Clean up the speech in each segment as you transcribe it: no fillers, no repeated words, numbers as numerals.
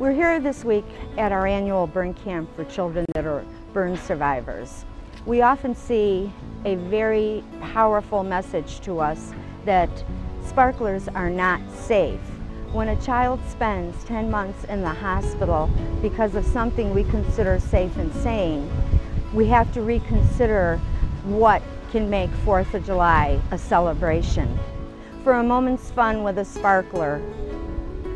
We're here this week at our annual burn camp for children that are burn survivors. We often see a very powerful message to us that sparklers are not safe. When a child spends 10 months in the hospital because of something we consider safe and sane, we have to reconsider what can make 4th of July a celebration. For a moment's fun with a sparkler,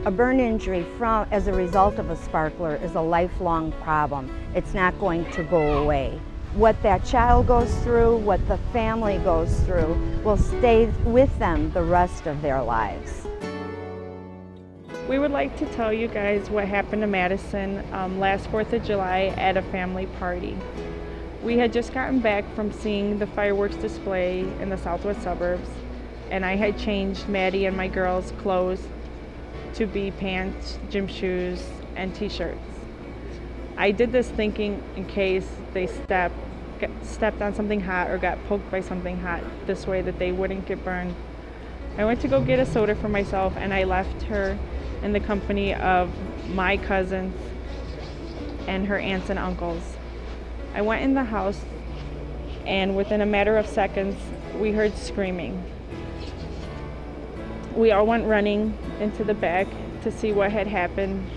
a burn injury as a result of a sparkler is a lifelong problem. It's not going to go away. What that child goes through, what the family goes through, will stay with them the rest of their lives. We would like to tell you guys what happened to Madison last 4th of July at a family party. We had just gotten back from seeing the fireworks display in the southwest suburbs, and I had changed Maddie and my girls' clothes to be pants, gym shoes, and t-shirts. I did this thinking in case they stepped on something hot or got poked by something hot, this way that they wouldn't get burned. I went to go get a soda for myself, and I left her in the company of my cousins and her aunts and uncles. I went in the house, and within a matter of seconds, we heard screaming. We all went running into the back to see what had happened,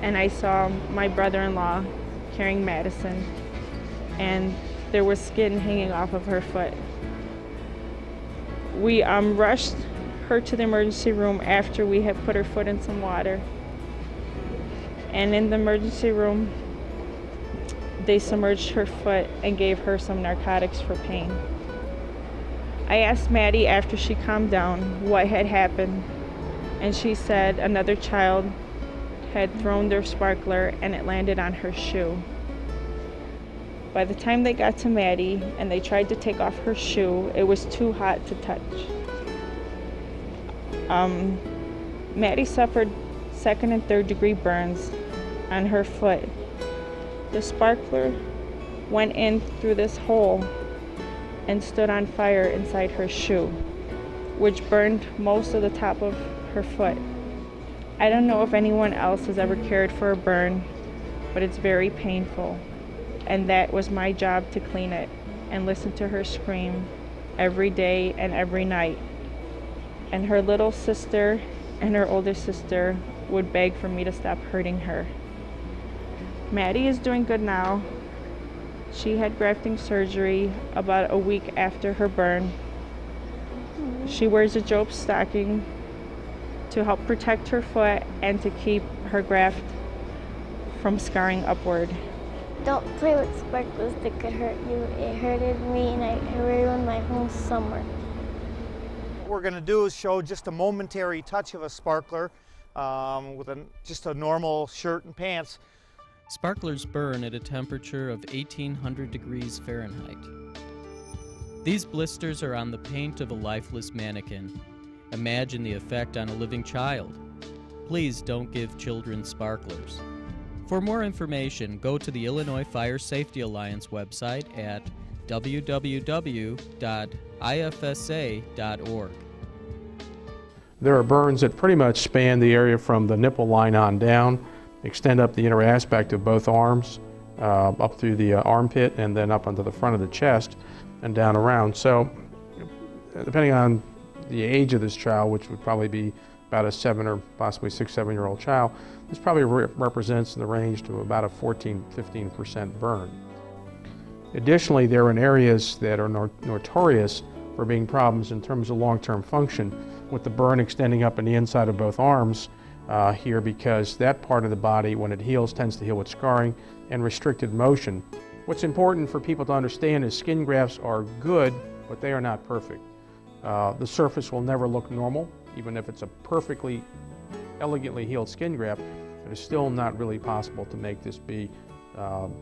and I saw my brother-in-law carrying Madison, and there was skin hanging off of her foot. We rushed her to the emergency room after we had put her foot in some water. And in the emergency room, they submerged her foot and gave her some narcotics for pain. I asked Maddie after she calmed down what had happened, and she said another child had thrown their sparkler and it landed on her shoe. By the time they got to Maddie and they tried to take off her shoe, it was too hot to touch. Maddie suffered 2nd and 3rd degree burns on her foot. The sparkler went in through this hole and stood on fire inside her shoe, which burned most of the top of her foot. I don't know if anyone else has ever cared for a burn, but it's very painful. And that was my job, to clean it and listen to her scream every day and every night. And her little sister and her older sister would beg for me to stop hurting her. Maddie is doing good now. She had grafting surgery about a week after her burn. She wears a Job stocking to help protect her foot and to keep her graft from scarring upward. Don't play with sparklers, they could hurt you. It hurted me and it ruined my whole summer. What we're going to do is show just a momentary touch of a sparkler with just a normal shirt and pants. Sparklers burn at a temperature of 1800 degrees Fahrenheit. These blisters are on the paint of a lifeless mannequin. Imagine the effect on a living child. Please don't give children sparklers. For more information, go to the Illinois Fire Safety Alliance website at www.ifsa.org. There are burns that pretty much span the area from the nipple line on down, extend up the inner aspect of both arms, up through the armpit, and then up onto the front of the chest and down around. So, depending on the age of this child, which would probably be about a 7 or possibly 6, 7-year-old child, this probably represents in the range to about a 14–15% burn. Additionally, there are areas that are notorious for being problems in terms of long-term function, with the burn extending up in the inside of both arms here, because that part of the body, when it heals, tends to heal with scarring and restricted motion. What's important for people to understand is skin grafts are good, but they are not perfect. The surface will never look normal, even if it's a perfectly, elegantly healed skin graft. It is still not really possible to make this be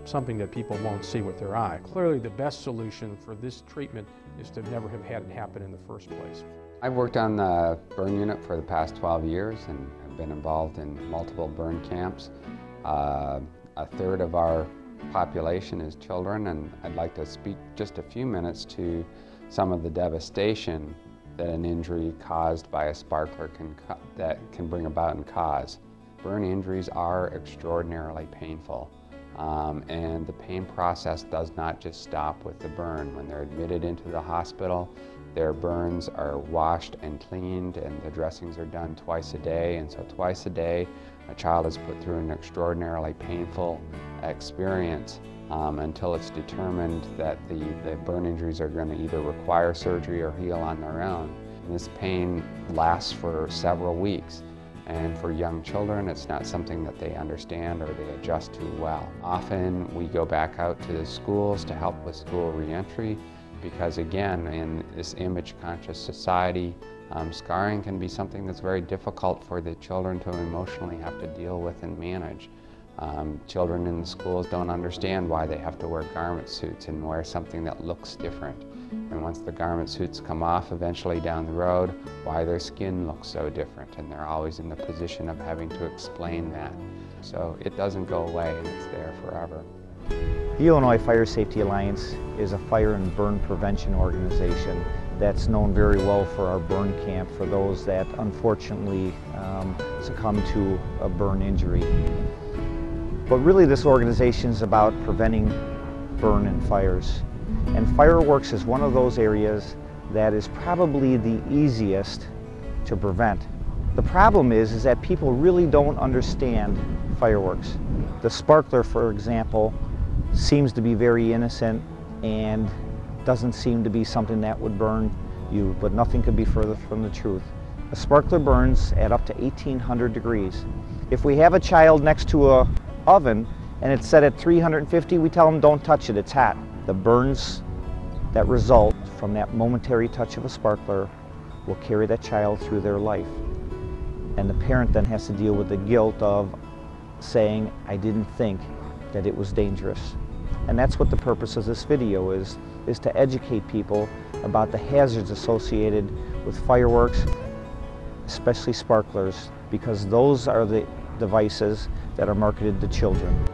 something that people won't see with their eye. Clearly, the best solution for this treatment is to never have had it happen in the first place. I've worked on the burn unit for the past 12 years and have been involved in multiple burn camps. A third of our population is children, and I'd like to speak just a few minutes to some of the devastation that an injury caused by a sparkler can bring about and cause. Burn injuries are extraordinarily painful. And the pain process does not just stop with the burn. When they're admitted into the hospital, their burns are washed and cleaned, and the dressings are done twice a day. And so twice a day, a child is put through an extraordinarily painful experience until it's determined that the burn injuries are going to either require surgery or heal on their own. And this pain lasts for several weeks. And for young children, it's not something that they understand or they adjust to well. Often we go back out to the schools to help with school reentry because, again, in this image-conscious society, scarring can be something that's very difficult for the children to emotionally have to deal with and manage. Children in the schools don't understand why they have to wear garment suits and wear something that looks different. And once the garment suits come off eventually down the road, why their skin looks so different, and they're always in the position of having to explain that. So it doesn't go away, and it's there forever. The Illinois Fire Safety Alliance is a fire and burn prevention organization that's known very well for our burn camp for those that unfortunately succumb to a burn injury. But really this organization is about preventing burn and fires. And fireworks is one of those areas that is probably the easiest to prevent. The problem is that people really don't understand fireworks. The sparkler, for example, seems to be very innocent and doesn't seem to be something that would burn you, but nothing could be further from the truth. A sparkler burns at up to 1800 degrees. If we have a child next to an oven and it's set at 350, we tell them don't touch it, it's hot. The burns that result from that momentary touch of a sparkler will carry that child through their life. And the parent then has to deal with the guilt of saying, I didn't think that it was dangerous. And that's what the purpose of this video is to educate people about the hazards associated with fireworks, especially sparklers, because those are the devices that are marketed to children.